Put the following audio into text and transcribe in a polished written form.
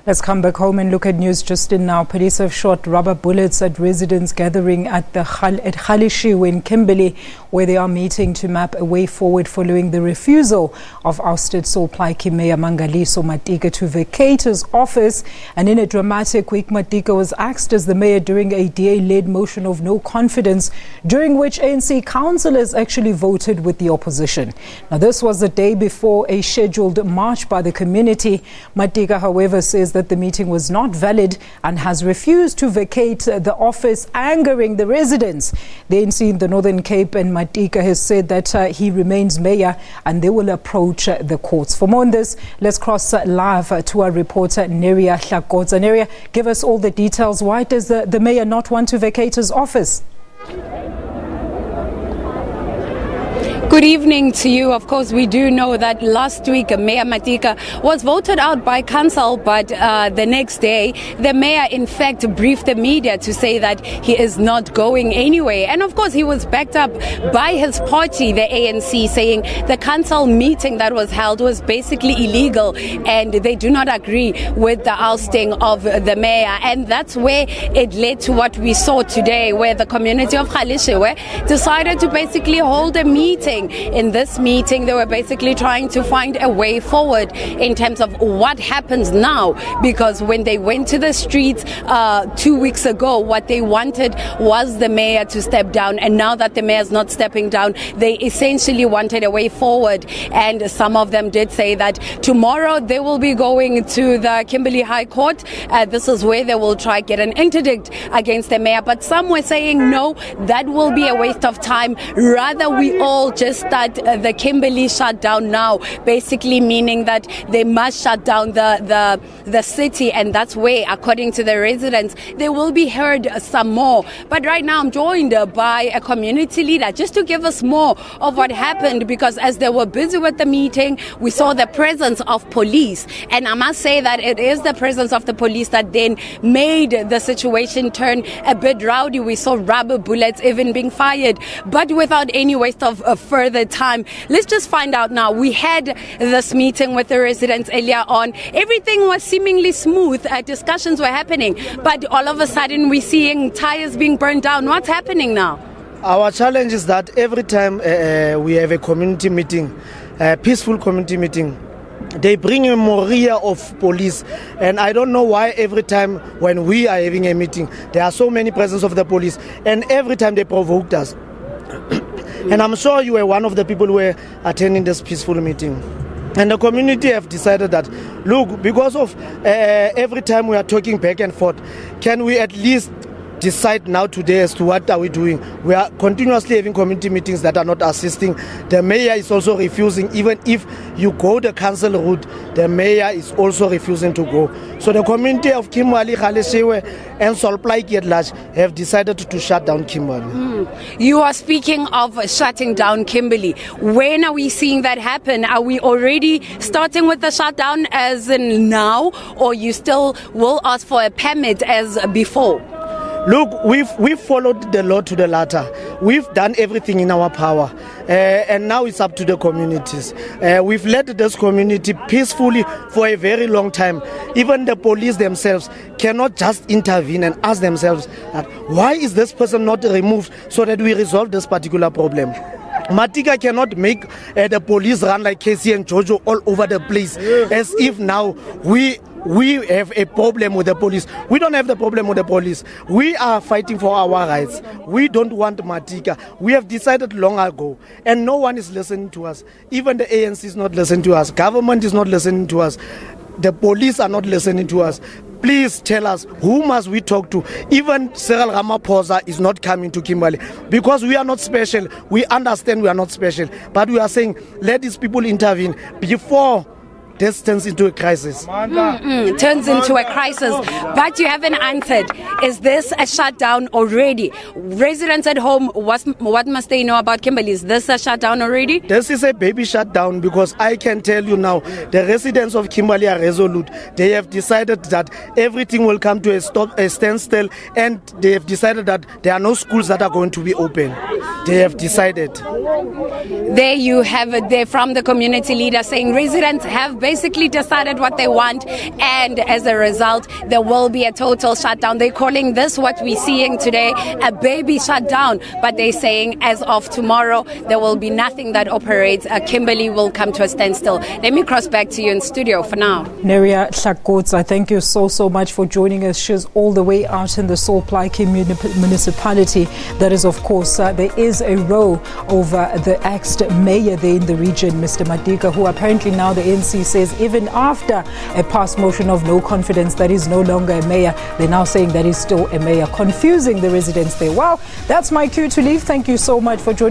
Let's come back home and look at news just in now. Police have shot rubber bullets at residents gathering at Gaeleshewe in Kimberley, where they are meeting to map a way forward following the refusal of ousted Sol Plaatjie Mayor Mangaliso Matika to vacate his office. And in a dramatic week, Matika was axed as the mayor during a DA-led motion of no confidence, during which ANC councillors actually voted with the opposition. Now, this was the day before a scheduled march by the community. Matika, however, says that the meeting was not valid and has refused to vacate the office, angering the residents. The ANC in the Northern Cape and Matika has said that he remains mayor and they will approach the courts. For more on this, let's cross live to our reporter Neria Hlakotsa. Neria, give us all the details. Why does the mayor not want to vacate his office? Good evening to you. Of course, we do know that last week Mayor Matika was voted out by council, but the next day the mayor in fact briefed the media to say that he is not going anywhere. And of course, he was backed up by his party, the ANC, saying the council meeting that was held was basically illegal and they do not agree with the ousting of the mayor. And that's where it led to what we saw today, where the community of Gaeleshewe decided to basically hold a meeting. In this meeting, they were basically trying to find a way forward in terms of what happens now, because when they went to the streets 2 weeks ago, what they wanted was the mayor to step down, and now that the mayor is not stepping down, they essentially wanted a way forward. And some of them did say that tomorrow they will be going to the Kimberley High Court. This is where they will try to get an interdict against the mayor, but some were saying no, that will be a waste of time. Rather, we all just start the Kimberley shutdown now, basically meaning that they must shut down the city, and that's where, according to the residents, they will be heard some more. But right now I'm joined by a community leader just to give us more of what happened, because as they were busy with the meeting, we saw the presence of police, and I must say that it is the presence of the police that then made the situation turn a bit rowdy. We saw rubber bullets even being fired, but without any waste of further time. Let's just find out now. We had this meeting with the residents earlier on. Everything was seemingly smooth. Discussions were happening, but all of a sudden we're seeing tires being burned down. What's happening now? Our challenge is that every time we have a community meeting, a peaceful community meeting, they bring a moria of police, and I don't know why every time when we are having a meeting there are so many presence of the police, and every time they provoked us. And I'm sure you were one of the people who were attending this peaceful meeting. And the community have decided that, look, because of every time we are talking back and forth, can we at least decide now today as to what are we doing? We are continuously having community meetings that are not assisting. The mayor is also refusing. Even if you go the council route, the mayor is also refusing to go. So the community of Kimberley, Gaeleshewe and Sol Plaatjie at large have decided to shut down Kimberley. You are speaking of shutting down Kimberley. When are we seeing that happen? Are we already starting with the shutdown as in now, or you still will ask for a permit as before? Look, we've followed the law to the letter. We've done everything in our power, and now it's up to the communities. We've led this community peacefully for a very long time. Even the police themselves cannot just intervene and ask themselves that, why is this person not removed so that we resolve this particular problem? Matika cannot make the police run like Casey and Jojo all over the place, as if now we have a problem with the police. We don't have the problem with the police. We are fighting for our rights. We don't want Matika. We have decided long ago, and no one is listening to us. Even the ANC is not listening to us. Government is not listening to us. The police are not listening to us. Please tell us, who must we talk to? Even Cyril Ramaphosa is not coming to Kimberley, because we are not special. We understand we are not special, but we are saying, let these people intervene before this turns into a crisis. Turns into a crisis. But you haven't answered. Is this a shutdown already? Residents at home, what must they know about Kimberley? Is this a shutdown already? This is a baby shutdown, because I can tell you now, the residents of Kimberley are resolute. They have decided that everything will come to a standstill, and they have decided that there are no schools that are going to be open. They have decided. There you have it there from the community leader saying residents have basically decided what they want, and as a result, there will be a total shutdown. They're calling this, what we're seeing today, a baby shutdown, but they're saying as of tomorrow, there will be nothing that operates. Kimberley will come to a standstill. Let me cross back to you in studio for now. Neria Hlakotsa, thank you so much for joining us. She's all the way out in the Sol Plaatjie municipality. That is, of course, there is a row over the axed mayor there in the region, Mr. Matika, who apparently now the ANC says even after a past motion of no confidence that is no longer a mayor, they're now saying that he's still a mayor, confusing the residents there. Wow, that's my cue to leave. Thank you so much for joining